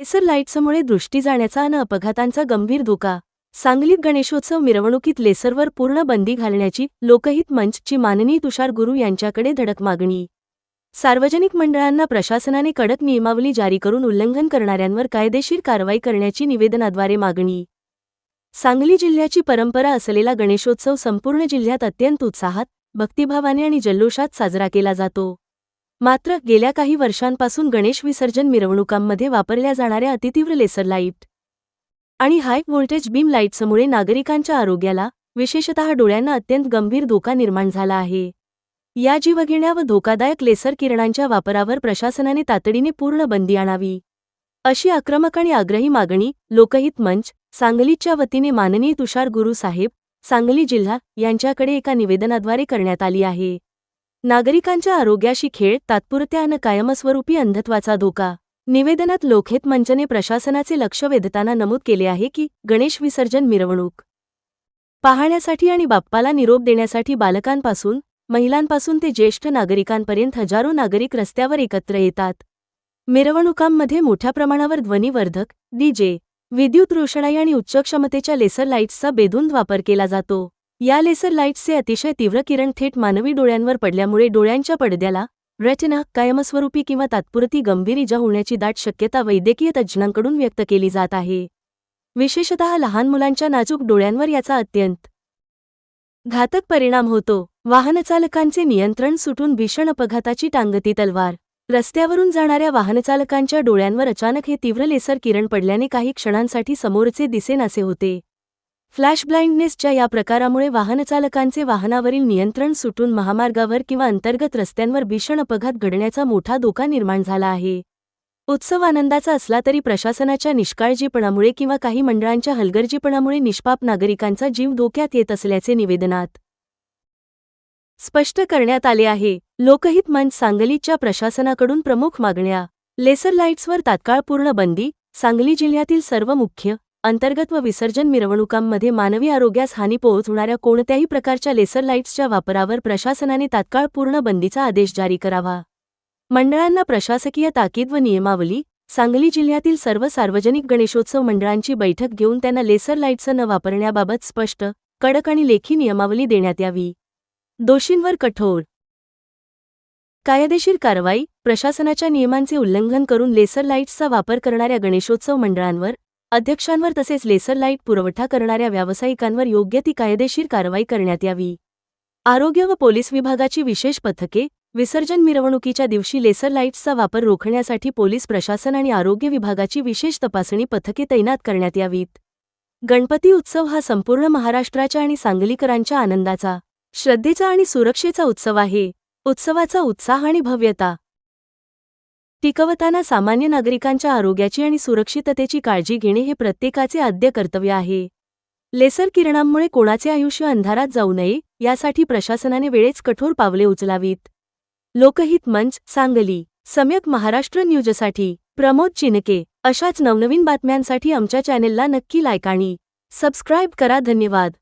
Laser लाईट्समुळे दृष्टी जाण्याचा आणि अपघातांचा गंभीर धोका. सांगलीत गणेशोत्सव मिरवणुकीत लेसरवर पूर्ण बंदी घालण्याची लोकहित मंचची माननीय तुषार गुरू यांच्याकडे धडक मागणी. सार्वजनिक मंडळांना प्रशासनाने कडक नियमावली जारी करून उल्लंघन करणाऱ्यांवर कायदेशीर कारवाई करण्याची निवेदनाद्वारे मागणी. सांगली जिल्ह्याची परंपरा असलेला गणेशोत्सव संपूर्ण जिल्ह्यात अत्यंत उत्साहात, भक्तिभावाने आणि जल्लोषात साजरा केला जातो. मात्र गेल्या काही वर्षांपासून गणेश विसर्जन मिरवणुकांमध्ये वापरल्या जाणाऱ्या अतितीव्र लेसर लाईट आणि हाय व्होल्टेज बीम लाईट्समुळे नागरिकांच्या आरोग्याला, विशेषतः डोळ्यांना अत्यंत गंभीर धोका निर्माण झाला आहे. या जीवघेण्या व धोकादायक लेसर किरणांच्या वापरावर प्रशासनाने तातडीने पूर्ण बंदी आणावी, अशी आक्रमक आणि आग्रही मागणी लोकहित मंच, सांगलीच्या वतीने माननीय तुषार गुरू साहेब, सांगली जिल्हा यांच्याकडे एका निवेदनाद्वारे करण्यात आली आहे. नागरिकांच्या आरोग्याशी खेळ, तात्पुरत्या आणि कायमस्वरूपी अंधत्वाचा धोका. निवेदनात लोकहित मंचने प्रशासनाचे लक्ष वेधताना नमूद केले आहे की गणेश विसर्जन मिरवणूक पाहण्यासाठी आणि बाप्पाला निरोप देण्यासाठी बालकांपासून, महिलांपासून ते ज्येष्ठ नागरिकांपर्यंत हजारो नागरिक रस्त्यावर एकत्र येतात. मिरवणुकांमध्ये मोठ्या प्रमाणावर ध्वनिवर्धक, डीजे, विद्युत रोषणाई आणि उच्च क्षमतेच्या लेसर लाईट्सचा बेधुंद वापर केला जातो. या लेसर लाईट्सचे अतिशय तीव्र किरण थेट मानवी डोळ्यांवर पडल्यामुळे डोळ्यांच्या पडद्याला, रेटिना, कायमस्वरूपी किंवा तात्पुरती गंभीर इजा होण्याची दाट शक्यता वैद्यकीय तज्ज्ञांकडून व्यक्त केली जात आहे. विशेषतः लहान मुलांच्या नाजूक डोळ्यांवर याचा अत्यंत घातक परिणाम होतो. वाहनचालकांचे नियंत्रण सुटून भीषण अपघाताची टांगती तलवार. रस्त्यावरून जाणाऱ्या वाहनचालकांच्या डोळ्यांवर अचानक हे तीव्र लेसर किरण पडल्याने काही क्षणांसाठी समोरचे दिसेनासे होते. फ्लॅश ब्लाइंडनेसच्या या प्रकारामुळे वाहनचालकांचे वाहनावरील नियंत्रण सुटून महामार्गावर किंवा अंतर्गत रस्त्यांवर भीषण अपघात घडण्याचा मोठा धोका निर्माण झाला आहे. उत्सव आनंदाचा असला तरी प्रशासनाच्या निष्काळजीपणामुळे किंवा काही मंडळांच्या हलगर्जीपणामुळे निष्पाप नागरिकांचा जीव धोक्यात येत असल्याचे निवेदनात स्पष्ट करण्यात आले आहे. लोकहित मंच सांगलीच्या प्रशासनाकडून प्रमुख मागण्या. लेसर लाईट्सवर तात्काळ पूर्ण बंदी. सांगली जिल्ह्यातील सर्व मुख्य, अंतर्गत व विसर्जन मिरवणुकांमध्ये मानवी आरोग्यास हानी पोहोचवणाऱ्या कोणत्याही प्रकारच्या लेसर लाईट्सच्या वापरावर प्रशासनाने तात्काळ पूर्ण बंदीचा आदेश जारी करावा. मंडळांना प्रशासकीय ताकीद व नियमावली. सांगली जिल्ह्यातील सर्व सार्वजनिक गणेशोत्सव मंडळांची बैठक घेऊन त्यांना लेसर लाईट्स न वापरण्याबाबत स्पष्ट, कडक आणि लेखी नियमावली देण्यात यावी. दोषींवर कठोर कायदेशीर कारवाई. प्रशासनाच्या नियमांचे उल्लंघन करून लेसर लाईट्सचा वापर करणाऱ्या गणेशोत्सव मंडळांवर, अध्यक्षांवर तसेच लेसर लाईट पुरवठा करणाऱ्या व्यावसायिकांवर योग्य ती कायदेशीर कारवाई करण्यात यावी. आरोग्य व पोलीस विभागाची विशेष पथके. विसर्जन मिरवणुकीच्या दिवशी लेसर लाईट्सचा वापर रोखण्यासाठी पोलीस प्रशासन आणि आरोग्य विभागाची विशेष तपासणी पथके तैनात करण्यात यावीत. गणपती उत्सव हा संपूर्ण महाराष्ट्राच्या आणि सांगलीकरांच्या आनंदाचा, श्रद्धेचा आणि सुरक्षेचा उत्सव आहे. उत्सवाचा उत्साह आणि भव्यता टिकवताना सामान्य नागरिकांच्या आरोग्याची आणि सुरक्षिततेची काळजी घेणे हे प्रत्येकाचे आद्य कर्तव्य आहे. लेसर किरणांमुळे कोणाचे आयुष्य अंधारात जाऊ नये, यासाठी प्रशासनाने वेळेच कठोर पावले उचलावीत. लोकहित मंच, सांगली. सम्यक महाराष्ट्र न्यूजसाठी प्रमोद चिनके. अशाच नवनवीन बातम्यांसाठी आमच्या चॅनेलला नक्की लाईक आणि सबस्क्राईब करा. धन्यवाद.